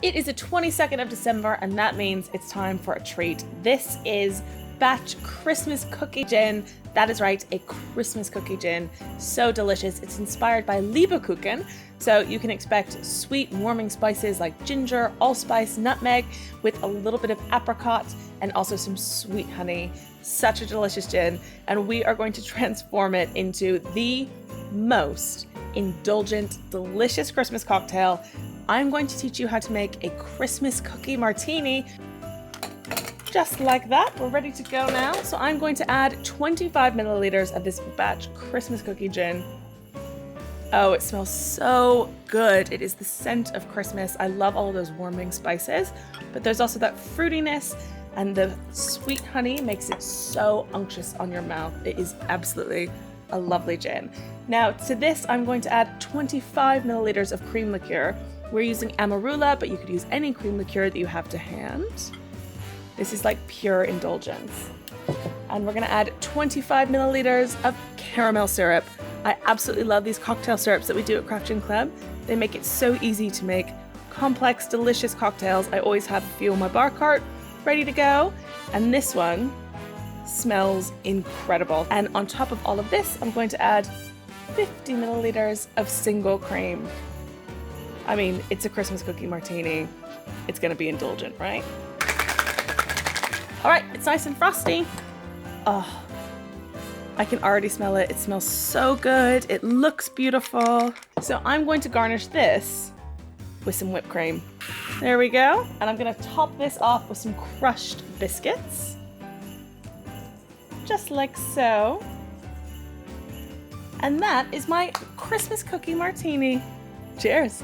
It is the 22nd of December, and that means it's time for a treat. This is batch Christmas cookie gin. That is right, a Christmas cookie gin. So delicious. It's inspired by Lebkuchen, so you can expect sweet, warming spices like ginger, allspice, nutmeg, with a little bit of apricot and also some sweet honey. Such a delicious gin, and we are going to transform it into the most indulgent, delicious Christmas cocktail. I'm going to teach you how to make a Christmas Cookie Martini. Just like that, we're ready to go now. So I'm going to add 25 milliliters of this batch Christmas cookie gin. Oh, it smells so good. It is the scent of Christmas. I love all of those warming spices, but there's also that fruitiness, and the sweet honey makes it so unctuous on your mouth. It is absolutely a lovely gin. Now to this, I'm going to add 25 milliliters of cream liqueur. We're using Amarula, but you could use any cream liqueur that you have to hand. This is like pure indulgence. And we're gonna add 25 milliliters of caramel syrup. I absolutely love these cocktail syrups that we do at Craft Gin Club. They make it so easy to make complex, delicious cocktails. I always have a few on my bar cart ready to go. And this one smells incredible. And on top of all of this, I'm going to add 50 milliliters of single cream. I mean, it's a Christmas cookie martini. It's gonna be indulgent, right? All right, it's nice and frosty. Oh, I can already smell it. It smells so good. It looks beautiful. So I'm going to garnish this with some whipped cream. There we go. And I'm gonna top this off with some crushed biscuits. Just like so. And that is my Christmas cookie martini. Cheers.